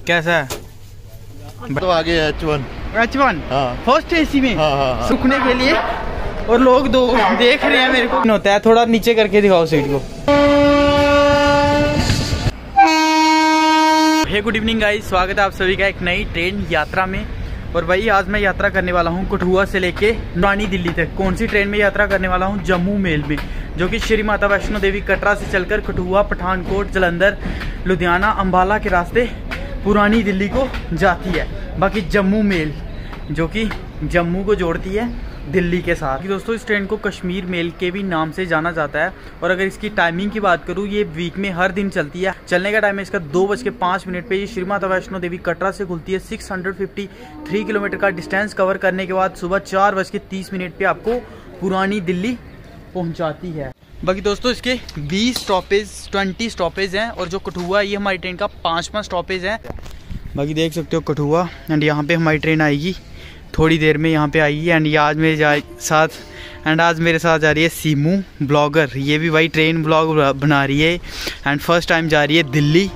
कैसा है? तो आगे H1 फर्स्ट एसी में हाँ। सूखने के लिए, और लोग दो देख रहे हैं मेरे को। होता है थोड़ा नीचे करके दिखाओ सीट को। हे गुड इवनिंग गाइस, स्वागत है आप सभी का एक नई ट्रेन यात्रा में। और भाई आज मैं यात्रा करने वाला हूँ कठुआ से लेके पुरानी दिल्ली तक। कौन सी ट्रेन में यात्रा करने वाला हूँ? जम्मू मेल में, जो कि श्री माता वैष्णो देवी कटरा से चलकर कठुआ, पठानकोट, जालंधर, लुधियाना, अंबाला के रास्ते पुरानी दिल्ली को जाती है। बाकी जम्मू मेल जो कि जम्मू को जोड़ती है दिल्ली के साथ। दोस्तों इस ट्रेन को कश्मीर मेल के भी नाम से जाना जाता है। और अगर इसकी टाइमिंग की बात करूँ, ये वीक में हर दिन चलती है। चलने का टाइम है इसका 2:05 पे। ये श्री माता वैष्णो देवी कटरा से खुलती है। 653 किलोमीटर का डिस्टेंस कवर करने के बाद सुबह 4:30 पे आपको पुरानी दिल्ली पहुंचाती है। बाकी दोस्तों इसके 20 स्टॉपेज हैं, और जो कठुआ ये हमारी ट्रेन का 5वां स्टॉपेज है। बाकी देख सकते हो कठुआ, एंड यहाँ पे हमारी ट्रेन आएगी थोड़ी देर में, यहाँ पे आएगी। एंड आज मेरे साथ जा रही है सीमू ब्लॉगर। ये भी भाई ट्रेन ब्लॉग बना रही है, एंड फर्स्ट टाइम जा रही है दिल्ली।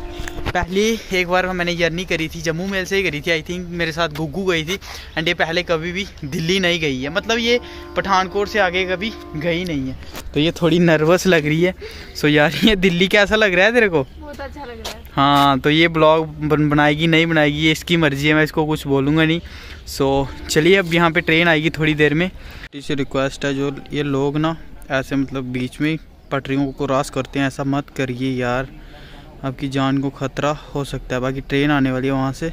पहले एक बार मैंने जर्नी करी थी, जम्मू मेल से ही करी थी। आई थिंक मेरे साथ गुग्गू गई थी। एंड ये पहले कभी भी दिल्ली नहीं गई है, मतलब ये पठानकोट से आगे कभी गई नहीं है। तो ये थोड़ी नर्वस लग रही है। सो यार ये दिल्ली कैसा लग रहा है तेरे को? बहुत अच्छा लग रहा है। हाँ, तो ये ब्लॉग बनाएगी नहीं बनाएगी ये इसकी मर्जी है, मैं इसको कुछ बोलूँगा नहीं। सो चलिए अब यहाँ पे ट्रेन आएगी थोड़ी देर में। से रिक्वेस्ट है, जो ये लोग ना ऐसे मतलब बीच में पटरियों को क्रॉस करते हैं, ऐसा मत करिए यार, आपकी जान को खतरा हो सकता है। बाकी ट्रेन आने वाली है वहाँ से।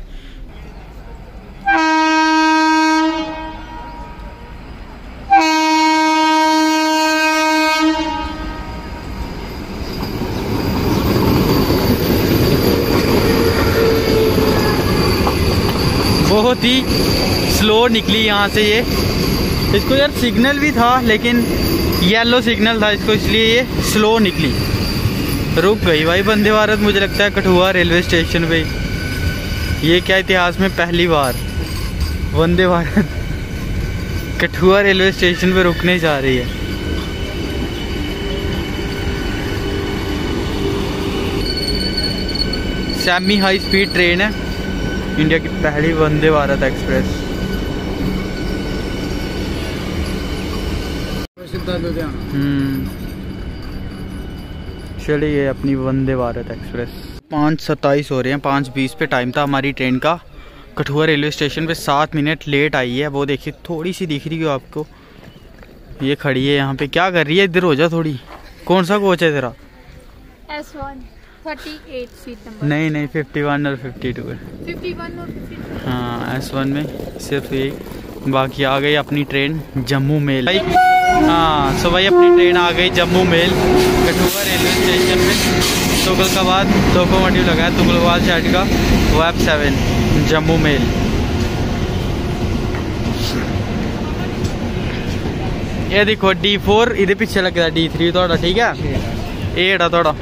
बहुत ही स्लो निकली यहाँ से ये। इसको यार सिग्नल भी था, लेकिन येलो सिग्नल था इसको, इसलिए ये स्लो निकली। रुक गई भाई वंदे भारत, मुझे लगता है कठुआ रेलवे स्टेशन पे। ये क्या इतिहास में पहली बार वंदे भारत कठुआ रेलवे स्टेशन पे रुकने जा रही है। सेमी हाई स्पीड ट्रेन है, इंडिया की पहली वंदे भारत एक्सप्रेस। चलिए अपनी वंदे भारत एक्सप्रेस। 5:27 हो रहे हैं, 5:20 पे टाइम था हमारी ट्रेन का। कठुआ रेलवे स्टेशन पे 7 मिनट लेट आई है। वो देखिए थोड़ी सी दिख रही हो आपको, ये खड़ी है यहाँ पे। क्या कर रही है? इधर हो जा थोड़ी। कौन सा कोच है तेरा? S1 38 seat number. नहीं 51 और 52 है। 51 और 52। हाँ S1 में सिर्फ एक। बाकी आ गई अपनी ट्रेन जम्मू मेल। हाँ सो भाई अपनी ट्रेन आ गई Jammu mail Kathua railway station पे। तुगलकाबाद लोकोमोटिव लगा है, तुगलकाबाद साइड का वेब 7 जम्मू मेल। ये देखो D4 इधर पीछे लगता है, D3 थोड़ा ठीक है, 8 थोड़ा।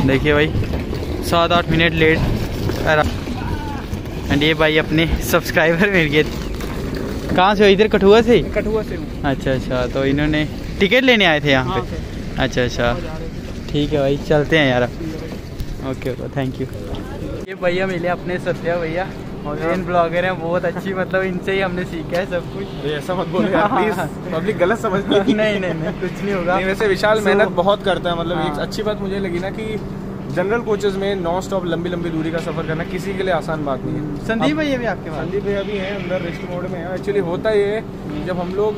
देखिए भाई 7-8 मिनट लेट। एंड ये भाई अपने सब्सक्राइबर मिल गए। कहाँ से हो? इधर कठुआ से? कठुआ से हूँ। अच्छा, तो इन्होंने टिकट लेने आए थे यहाँ पे? अच्छा, ठीक है भाई, चलते हैं यार। Okay thank you. ये भैया मिले अपने सत्या भैया, ट्रेन ब्लॉगर हैं, बहुत अच्छी, मतलब इनसे ही हमने सीखा है सब कुछ। ऐसा मत बोलो यार प्लीज, पब्लिक गलत समझती है। नहीं कुछ नहीं होगा। वैसे विशाल मेहनत बहुत करता है। मतलब एक अच्छी बात मुझे लगी ना कि जनरल कोचेस में नॉन स्टॉप लंबी दूरी का सफर करना किसी के लिए आसान बात नहीं है। संदीप भैया भी आपके पास? संदीप भैया भी हैं अंदर रेस्ट मोड में है। एक्चुअली होता ये है जब हम लोग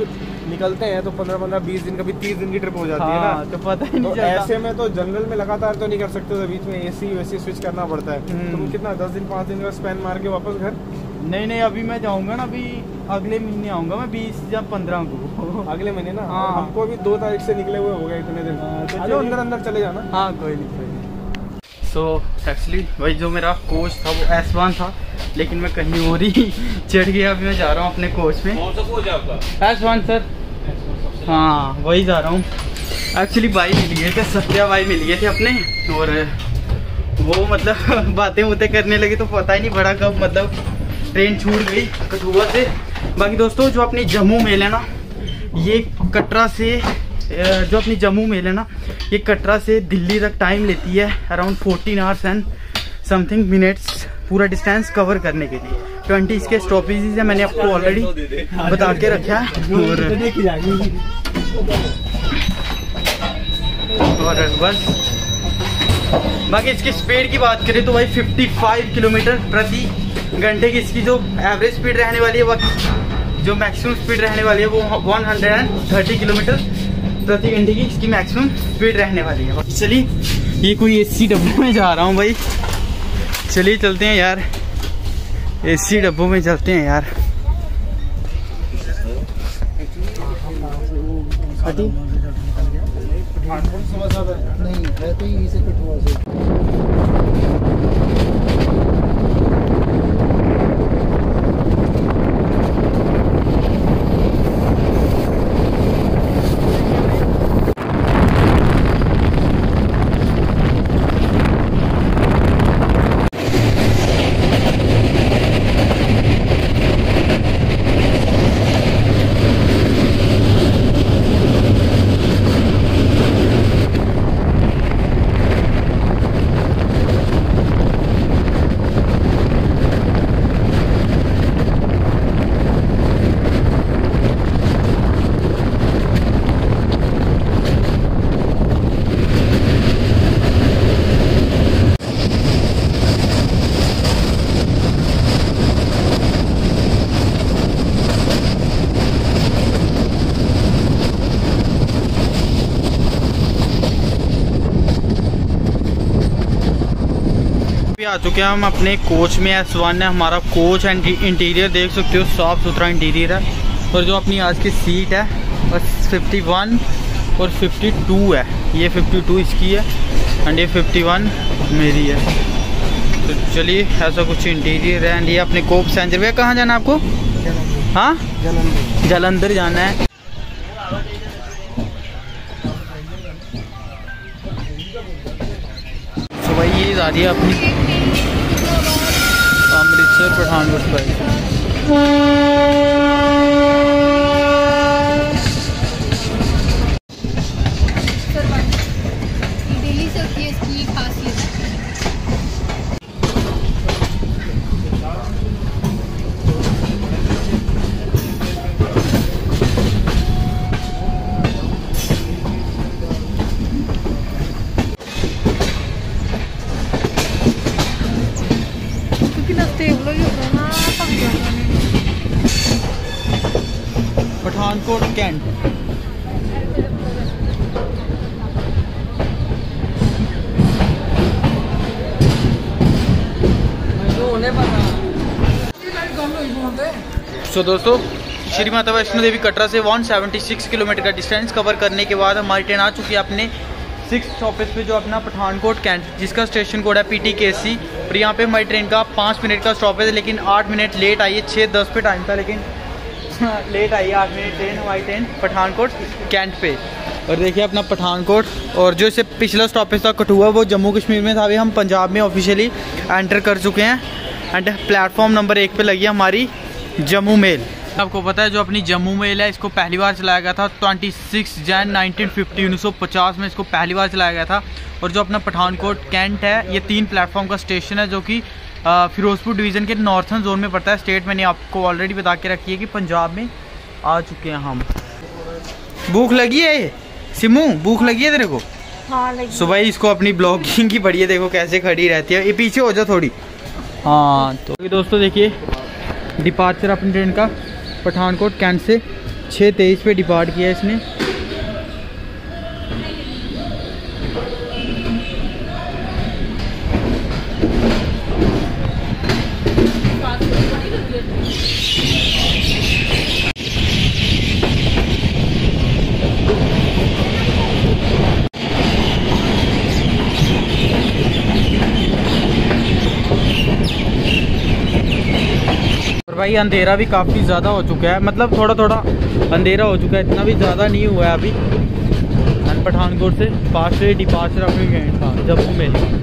निकलते हैं तो 15-20 दिन, कभी 30 दिन की ट्रिप हो जाती है ना, तो पता ही नहीं चलता। ऐसे में तो जनरल में लगातार तो नहीं कर सकते, तो बीच में एसी वैसी स्विच करना पड़ता है। तुम कितना 10 दिन 5 दिन का स्पेन मार के वापस घर? नहीं अभी मैं जाऊंगा ना, अभी अगले महीने आऊंगा मैं 20 या 15 को। अगले महीने ना? हाँ। हमको अभी 2 तारीख से निकले हुए हो गए इतने दिन। तो अंदर चले जाना। हाँ कोई नहीं। सो एक्चुअली भाई जो मेरा कोच था वो S1 था, लेकिन मैं कहीं और ही चढ़ गया। अभी मैं जा रहा हूँ अपने कोच में। कौन सा कोच है आपका? S1 sir. हाँ वही जा रहा हूँ। एक्चुअली भाई मिल गए थे, सत्या भाई मिल गए थे अपने, और वो मतलब बातें करने लगे तो पता ही नहीं पड़ा कब मतलब ट्रेन छूट गई कठुआ से। बाकी दोस्तों जो अपनी जम्मू मेल है ना, ये कटरा से जो अपनी जम्मू मेल है ना, ये कटरा से दिल्ली तक टाइम लेती है around 14 hours and something minutes पूरा डिस्टेंस कवर करने के लिए। 20 इसके स्टॉपेजेस है, मैंने आपको ऑलरेडी बता के रखा है। और बस बाकी इसकी स्पीड की बात करें तो भाई 55 किलोमीटर प्रति घंटे की इसकी जो एवरेज स्पीड रहने वाली है, जो मैक्सिमम स्पीड रहने वाली है वो 130 किलोमीटर प्रति घंटे की इसकी मैक्सिमम स्पीड रहने वाली है। चलिए, ये कोई एसी डब्बों में जा रहा हूँ भाई, चलिए चलते हैं यार, एसी डब्बों में चलते हैं यार। नहीं है तो यही से कठुआ से। आ चुके हैं हम अपने कोच में। S1 है हमारा कोच एंड इंटीरियर देख सकते हो, साफ सुथरा इंटीरियर है। और जो अपनी आज की सीट है बस 51 और 52 है, ये 52 इसकी है एंड ये 51 मेरी है। तो चलिए, ऐसा कुछ इंटीरियर है एंड ये अपने कोप सेंजर। भैया कहाँ जाना है आपको? हाँ, जालंधर जाना है। तो भाई ये जा रही है अपनी अमृतसर पठानकोट पर। दिल्ली से होती है इसकी खासियत। पठानकोट कैंट। तो दोस्तों, श्री माता वैष्णो देवी कटरा से 176 किलोमीटर का डिस्टेंस कवर करने के बाद हमारी ट्रेन आ चुकी है अपने 6 स्टॉपेज पे, जो अपना पठानकोट कैंट, जिसका स्टेशन कोड है PTKC। और यहाँ पे हमारी ट्रेन का 5 मिनट का स्टॉपेज है, लेकिन 8 मिनट लेट आई है। 6:10 पे टाइम था लेकिन लेट आई है 8 मिनट ट्रेन, हमारी ट्रेन पठानकोट कैंट पे। और देखिए अपना पठानकोट, और जो इससे पिछला स्टॉपेज था कठुआ, वो जम्मू कश्मीर में था। अभी हम पंजाब में ऑफिशियली एंटर कर चुके हैं एंड प्लेटफॉर्म नंबर 1 पे लगी हमारी जम्मू मेल। आपको पता है जो अपनी जम्मू मेल है, इसको पहली बार चलाया गया था 26 जन 1950 में इसको पहली बार चलाया गया था। और जो अपना पठानकोट कैंट है, ये 3 प्लेटफॉर्म का स्टेशन है, जो कि फिरोजपुर डिवीज़न के नॉर्थन जोन में पड़ता है। स्टेट मैंने आपको ऑलरेडी बता के रखी है कि पंजाब में आ चुके हैं हम। भूख लगी है सिमू? भूख लगी है तेरे को? हाँ लगी। सुबह ही इसको अपनी ब्लॉगिंग की बढ़िया, देखो कैसे खड़ी रहती है। ये पीछे हो जा थोड़ी। हाँ तो दोस्तों देखिए, डिपार्चर अपनी ट्रेन का पठानकोट कैंट से 6:23 पे डिपार्ट किया इसने। और भाई अंधेरा भी काफ़ी ज़्यादा हो चुका है, मतलब थोड़ा थोड़ा अंधेरा हो चुका है, इतना भी ज़्यादा नहीं हुआ है अभी। पठानकोट से 5 से डिपार्चर अपने गए था जम्मू में।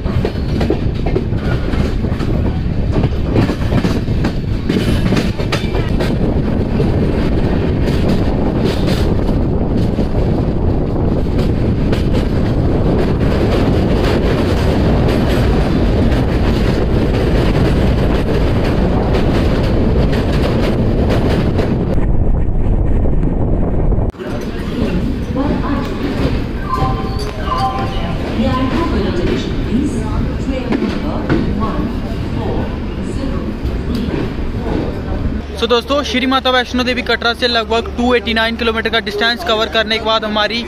सो दोस्तों, श्री माता वैष्णो देवी कटरा से लगभग 289 किलोमीटर का डिस्टेंस कवर करने के बाद हमारी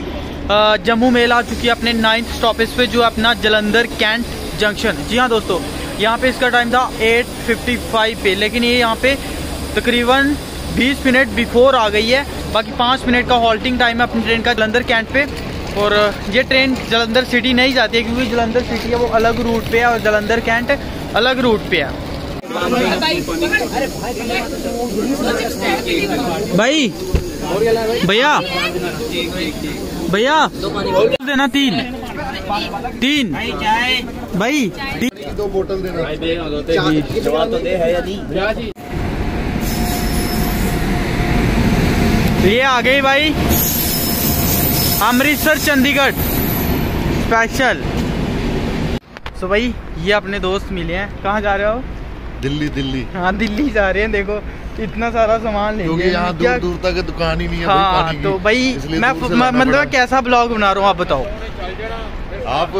जम्मू मेल आ चुकी है अपने 9th स्टॉपेज पे, जो अपना जलंधर कैंट जंक्शन। जी हाँ दोस्तों, यहाँ पे इसका टाइम था 8:55 पे, लेकिन ये यहाँ पे तकरीबन 20 मिनट बिफोर आ गई है। बाकी 5 मिनट का हॉल्टिंग टाइम है अपनी ट्रेन का जलंधर कैंट पे। और ये ट्रेन जलंधर सिटी नहीं जाती है, क्योंकि जलंधर सिटी है वो अलग रूट पे है और जलंधर कैंट अलग रूट पे है। भाई भैया भैया देना 3 भाई 2 बोतल देना। ये आ गई भाई अमृतसर चंडीगढ़ स्पेशल। सो भाई ये अपने दोस्त मिले हैं। कहाँ जा रहे हो? दिल्ली। हाँ दिल्ली जा रहे हैं। देखो इतना सारा सामान ले क्योंकि यहाँ दूर दूर तक दुकान ही नहीं है। हाँ भाई तो भाई मैं मतलब कैसा ब्लॉग बना रहा हूँ, आप बताओ। आप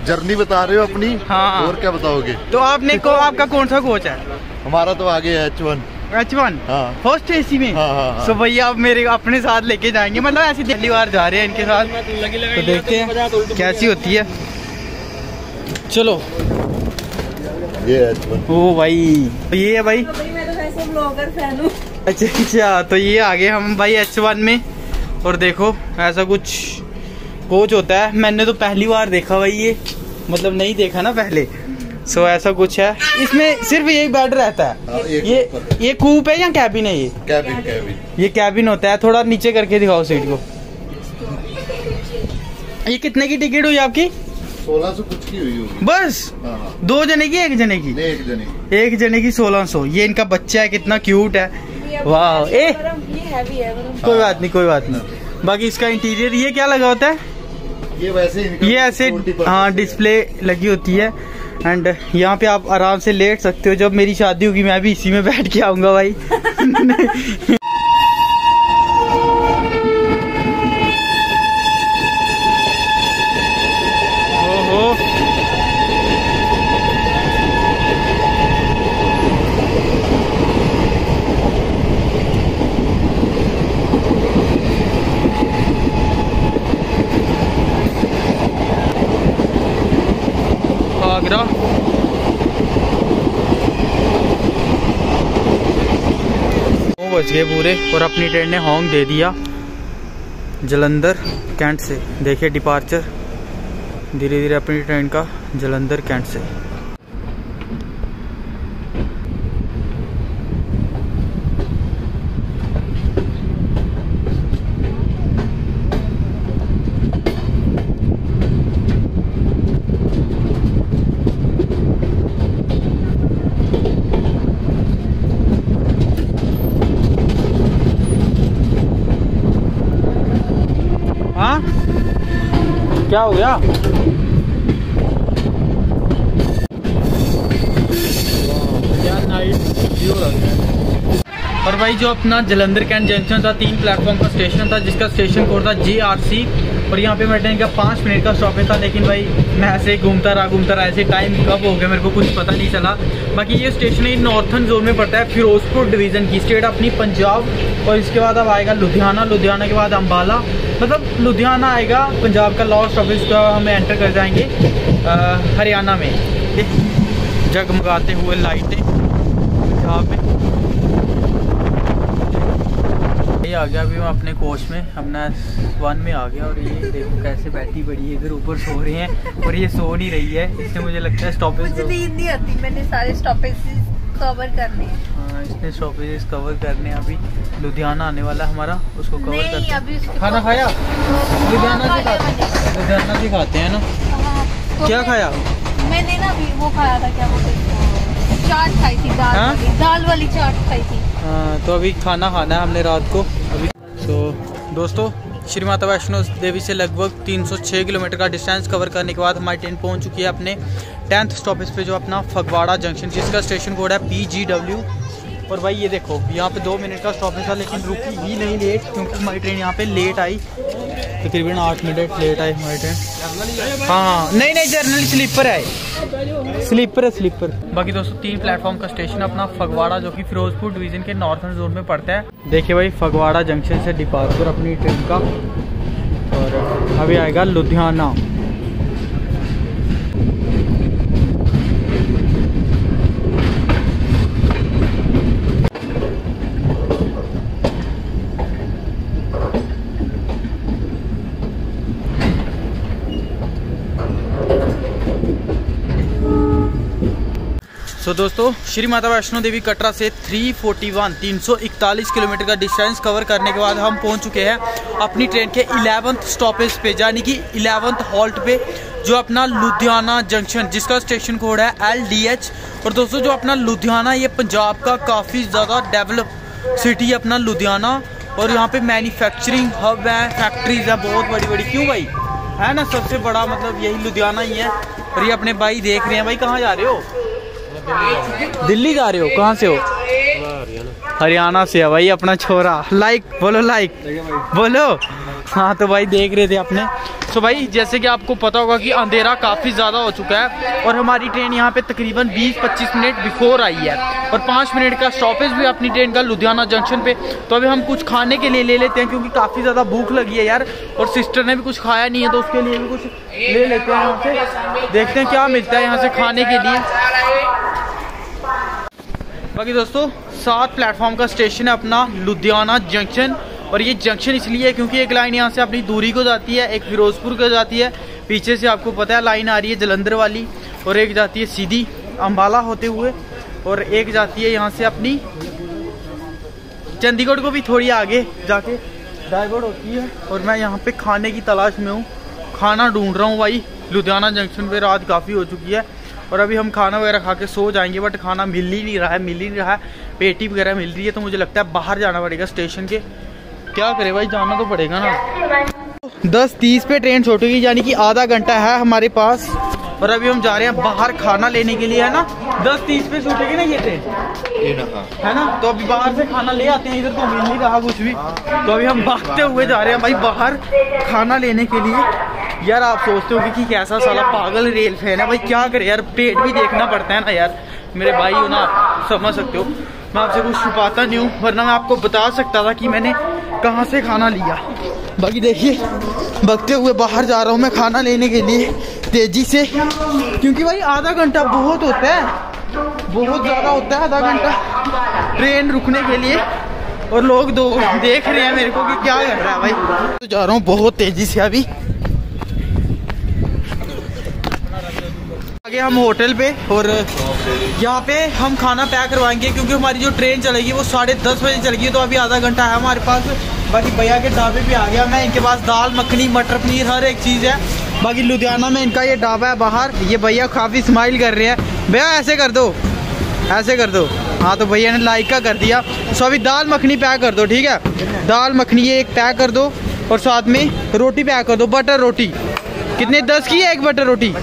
जर्नी बता रहे हो अपनी। हाँ और क्या बताओगे? तो आपने आपका कौन सा कोच है? हमारा तो आगे है H1। हाँ फर्स्ट एसी में। हाँ। सो भैया आप मेरे अपने साथ लेके जाएंगे, मतलब ऐसी पहली बार जा रहे हैं इनके साथ, तो देखते हैं कैसी होती है। चलो ये H1। ओ भाई ये है भाई। मैं तो वैसे ब्लॉगर फैन हूँ। अच्छा तो ये आगे हम भाई H1 में। और देखो ऐसा कुछ कोच होता है, मैंने तो पहली बार देखा भाई ये, मतलब नहीं देखा ना पहले। सो ऐसा कुछ है, इसमें सिर्फ यही बेड रहता है। ये कूप है या कैबिन है? ये कैबिन। ये कैबिन होता है। थोड़ा नीचे करके दिखाओ सीट को। ये कितने की टिकट हुई आपकी? 1600 कुछ की हुई होगी बस। 2 जने की 1 जने की? एक जने की 1600। ये इनका बच्चा है, कितना क्यूट है। वाह ये हैवी है। कोई बात नहीं। बाकी इसका इंटीरियर ये क्या लगा होता है? ये ऐसे हाँ डिस्प्ले लगी होती है। एंड यहाँ पे आप आराम से लेट सकते हो। जब मेरी शादी होगी मैं भी इसी में बैठ के आऊंगा भाई। ओहो आगरा। वो बच गए पूरे और अपनी ट्रेन ने हॉन्ग दे दिया जलंधर कैंट से। देखिए डिपार्चर धीरे धीरे अपनी ट्रेन का जलंधर कैंट से। हाँ क्या हो गया? और भाई जो अपना जलंधर कैंट जंक्शन था 3 प्लेटफॉर्म का स्टेशन था, जिसका स्टेशन कोड था JRC। और यहाँ पे मेरे ट्रेन का 5 मिनट का स्टॉपेज था, लेकिन भाई मैं ऐसे ही घूमता रहा ऐसे टाइम कब हो गया मेरे को कुछ पता नहीं चला। बाकी ये स्टेशन है नॉर्थन जोन में पड़ता है, फिरोजपुर डिवीज़न की। स्टेट अपनी पंजाब। और इसके बाद अब आएगा लुधियाना के बाद अम्बाला, मतलब लुधियाना आएगा पंजाब का लास्ट स्टॉपेज का। हम एंटर कर जाएंगे हरियाणा में। जगमगाते हुए लाइटें यहाँ पे। ये आ गया अभी मैं अपने कोच में, अपना S1 में आ गया। और ये देखो कैसे बैठी पड़ी है, इधर ऊपर सो रही हैं और ये सो नहीं रही है। इससे मुझे लगता है स्टॉपेज मुझे नींद नहीं आती, मैंने सारे स्टॉपेज कवर करने हैं। हाँ इसने स्टॉपेज कवर करने हैं। अभी लुधियाना आने वाला हमारा, उसको कवर करते अभी हैं। खाना खाया? लुधियाना से खाते हैं ना। तो क्या खाया? मैंने ना अभी वो खाया था, क्या बोलते हैं, चाट खाई थी, दाल वाली चाट खाई थी। तो अभी खाना खाना है हमने रात को अभी। दोस्तों श्री माता वैष्णो देवी से लगभग 306 किलोमीटर का डिस्टेंस कवर करने के बाद हमारी ट्रेन पहुंच चुकी है अपने 10th स्टॉपेज पे, जो अपना फगवाड़ा जंक्शन, जिसका स्टेशन कोड है PGW। और भाई ये देखो यहाँ पे 2 मिनट का स्टॉपेज था, लेकिन रुकी ही नहीं लेट, क्योंकि हमारी ट्रेन यहाँ पे लेट आई, तकरीबन 8 मिनट लेट आई हमारी ट्रेन। हाँ नहीं जर्नल स्लीपर है। स्लीपर है स्लीपर। बाकी दोस्तों 3 प्लेटफॉर्म का स्टेशन अपना फगवाड़ा, जो कि फिरोजपुर डिवीजन के नॉर्थर्न जोन में पड़ता है। देखिए भाई फगवाड़ा जंक्शन से डिपार्चर अपनी ट्रेन का, और अभी आएगा लुधियाना। दोस्तों श्री माता वैष्णो देवी कटरा से 341 किलोमीटर का डिस्टेंस कवर करने के बाद हम पहुंच चुके हैं अपनी ट्रेन के 11th स्टॉपेज पे, यानी कि 11th हॉल्ट पे, जो अपना लुधियाना जंक्शन, जिसका स्टेशन कोड है LDH। और दोस्तों जो अपना लुधियाना, ये पंजाब का काफ़ी ज़्यादा डेवलप सिटी है अपना लुधियाना, और यहाँ पे मैन्युफैक्चरिंग हब है, फैक्ट्रीज है बहुत बड़ी बड़ी। क्यों भाई, है ना, सबसे बड़ा मतलब यही लुधियाना ही है। और ये अपने भाई देख रहे हैं। भाई कहाँ जा रहे हो? दिल्ली जा रहे हो? कहाँ से हो? हरियाणा से है भाई अपना छोरा। लाइक बोलो, लाइक बोलो। हाँ तो भाई देख रहे थे अपने। तो भाई जैसे कि आपको पता होगा कि अंधेरा काफ़ी ज़्यादा हो चुका है, और हमारी ट्रेन यहाँ पे तकरीबन 20-25 मिनट बिफोर आई है, और 5 मिनट का स्टॉपेज भी अपनी ट्रेन का लुधियाना जंक्शन पे। तो अभी हम कुछ खाने के लिए ले लेते हैं, क्योंकि काफ़ी ज़्यादा भूख लगी है यार, और सिस्टर ने भी कुछ खाया नहीं है, तो उसके लिए भी कुछ ले लेते हैं यहाँ से। देखते हैं क्या मिलता है यहाँ से खाने के लिए। बाकी दोस्तों 7 प्लेटफॉर्म का स्टेशन है अपना लुधियाना जंक्शन, और ये जंक्शन इसलिए है क्योंकि एक लाइन यहाँ से अपनी दूरी को जाती है, एक फिरोजपुर को जाती है, पीछे से आपको पता है लाइन आ रही है जलंधर वाली, और एक जाती है सीधी अम्बाला होते हुए, और एक जाती है यहाँ से अपनी चंडीगढ़ को भी थोड़ी आगे जाके डाइवर्ट होती है। और मैं यहाँ पे खाने की तलाश में हूँ, खाना ढूंढ रहा हूँ भाई लुधियाना जंक्शन पे। रात काफ़ी हो चुकी है, और अभी हम खाना वगैरह खा के सो जाएंगे, बट खाना मिल ही नहीं रहा है। पेटी वगैरह मिल रही है, तो मुझे लगता है बाहर जाना पड़ेगा स्टेशन के। क्या करे भाई, जाना तो पड़ेगा ना। 10:30 पे ट्रेन छूटेगी, यानी कि आधा घंटा है हमारे पास, और अभी हम जा रहे हैं बाहर खाना लेने के लिए, है ना। 10:30 पे छूटेगी ना ये ट्रेन, है ना। तो अभी बाहर से खाना ले आते हैं, इधर तो मिल नहीं रहा कुछ भी। तो अभी हम भागते हुए जा रहे हैं भाई बाहर खाना लेने के लिए। यार आप सोचते हो कि कैसा साला पागल रेल फैन है भाई, क्या करे यार, पेट भी देखना पड़ता है ना यार। मेरे भाई हो ना, आप समझ सकते हो, मैं आपसे कुछ छुपाता नहीं हूँ, वरना मैं आपको बता सकता था कि मैंने कहाँ से खाना लिया। बाकी देखिए भागते हुए बाहर जा रहा हूँ मैं खाना लेने के लिए तेजी से, क्योंकि भाई आधा घंटा बहुत होता है, बहुत ज़्यादा होता है आधा घंटा ट्रेन रुकने के लिए। और लोग देख रहे हैं मेरे को कि क्या कर रहा है भाई। तो जा रहा हूँ बहुत तेजी से अभी। आगे हम होटल पे, और यहाँ पे हम खाना पैक करवाएंगे, क्योंकि हमारी जो ट्रेन चलेगी वो 10:30 बजे चलेगी, तो अभी आधा घंटा है हमारे पास। बाकी भैया के ढाबे पे आ गया मैं, इनके पास दाल मखनी मटर पनीर हर एक चीज़ है। बाकी लुधियाना में इनका ये ढाबा है बाहर। ये भैया काफ़ी स्माइल कर रहे हैं। भैया ऐसे कर दो, ऐसे कर दो। हाँ तो भैया ने लाइक का कर दिया। सो अभी दाल मखनी पैक कर दो, ठीक है। दाल मखनी ये एक पैक कर दो, और साथ में रोटी पैक कर दो, बटर रोटी। कितने, 10 की है एक बटर रोटी?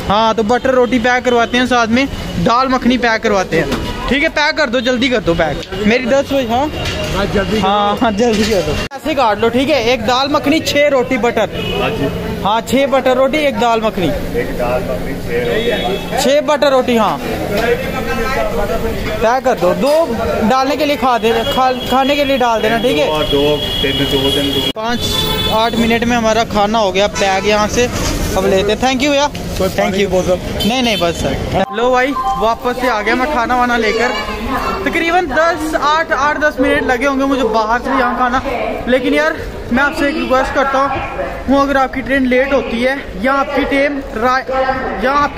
हाँ तो बटर रोटी पैक करवाते हैं, साथ में दाल मखनी पैक करवाते हैं, ठीक है। पैक कर दो, जल्दी कर दो पैक। मेरी 10 बजे। हाँ जल्दी, हाँ जल्दी कर दो। ऐसे काट लो, ठीक है। एक दाल मखनी 6 रोटी बटर। हाँ 6 बटर रोटी, एक दाल मखनी, 6 बटर रोटी। हाँ पैक कर दो। 2 डालने के लिए खाने के लिए डाल देना, ठीक है। 5-8 मिनट में हमारा खाना हो गया पैक यहाँ से। अब लेते हैं। थैंक यू भैया, थैंक यू। नहीं बस सर। लो भाई वापस से आ गया मैं खाना वाना लेकर। तकरीबन 8-10 मिनट लगे होंगे मुझे बाहर से यहाँ खाना। लेकिन यार मैं आपसे एक रिक्वेस्ट करता हूँ, अगर आपकी ट्रेन लेट होती है या आपकी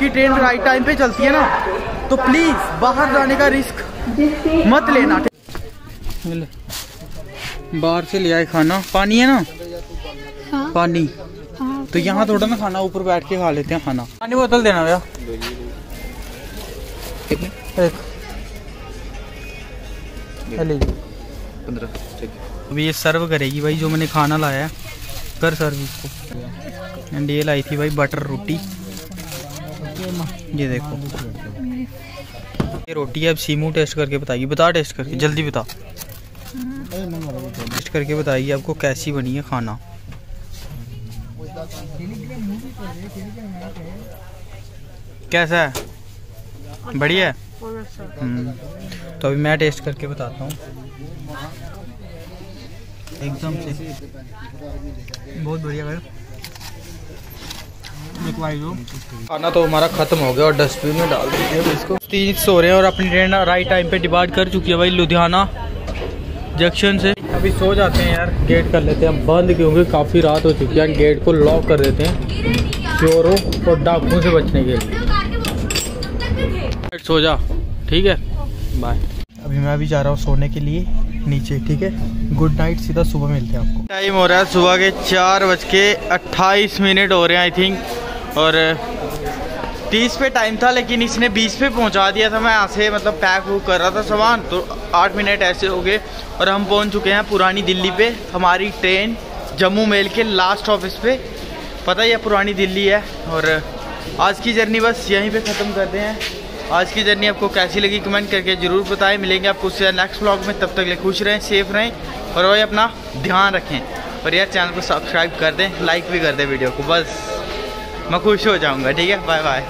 ट्रेन राइट टाइम पे चलती है ना, तो प्लीज़ बाहर जाने का रिस्क मत लेना। बाहर से ले आए खाना। पानी है ना? हाँ? पानी तो यहाँ थोड़ा ना खाना, ऊपर बैठ के खा लेते हैं खाना। पानी बोतल देना भैया। अभी ये सर्व करेगी भाई जो मैंने खाना लाया है। कर सर्व इसको। एंड ये लाई थी भाई बटर रोटी, ये देखो ये रोटी है। अब सीमू टेस्ट करके बताएगी। बता टेस्ट करके, जल्दी बता। टेस्ट करके बताएगी आपको कैसी बनी है खाना। कैसा है? बढ़िया है। तो अभी मैं टेस्ट करके बताता हूँ। एकदम से बहुत बढ़िया भाई। खाना तो हमारा खत्म हो गया और डस्टबिन में डाल देते हैं इसको। 3 सो रहे हैं और अपनी ट्रेन राइट टाइम पे डिपार्ट कर चुकी है भाई लुधियाना जंक्शन से। अभी सो जाते हैं यार, गेट कर लेते हैं बंद क्योंकि काफ़ी रात हो चुकी है। गेट को लॉक कर देते हैं चोरों और डाकुओं से बचने के लिए। सो जा, ठीक है, बाय। अभी मैं भी जा रहा हूँ सोने के लिए नीचे, ठीक है। गुड नाइट, सीधा सुबह मिलते हैं आपको। टाइम हो रहा है सुबह के 4:28 हो रहे हैं आई थिंक, और 30 पे टाइम था लेकिन इसने 20 पे पहुंचा दिया था। मैं यहाँ से मतलब पैक वूक कर रहा था सामान, तो 8 मिनट ऐसे हो गए और हम पहुंच चुके हैं पुरानी दिल्ली पे। हमारी ट्रेन जम्मू मेल के लास्ट ऑफिस पे, पता ही है पुरानी दिल्ली है। और आज की जर्नी बस यहीं पे ख़त्म करते हैं। आज की जर्नी आपको कैसी लगी कमेंट करके ज़रूर बताएं। मिलेंगे आपको उससे नेक्स्ट व्लॉग में, तब तक लिए खुश रहें, सेफ रहें और वही अपना ध्यान रखें। और यार चैनल को सब्सक्राइब कर दें, लाइक भी कर दें वीडियो को, बस मैं खुश हो जाऊँगा, ठीक है। Bye bye.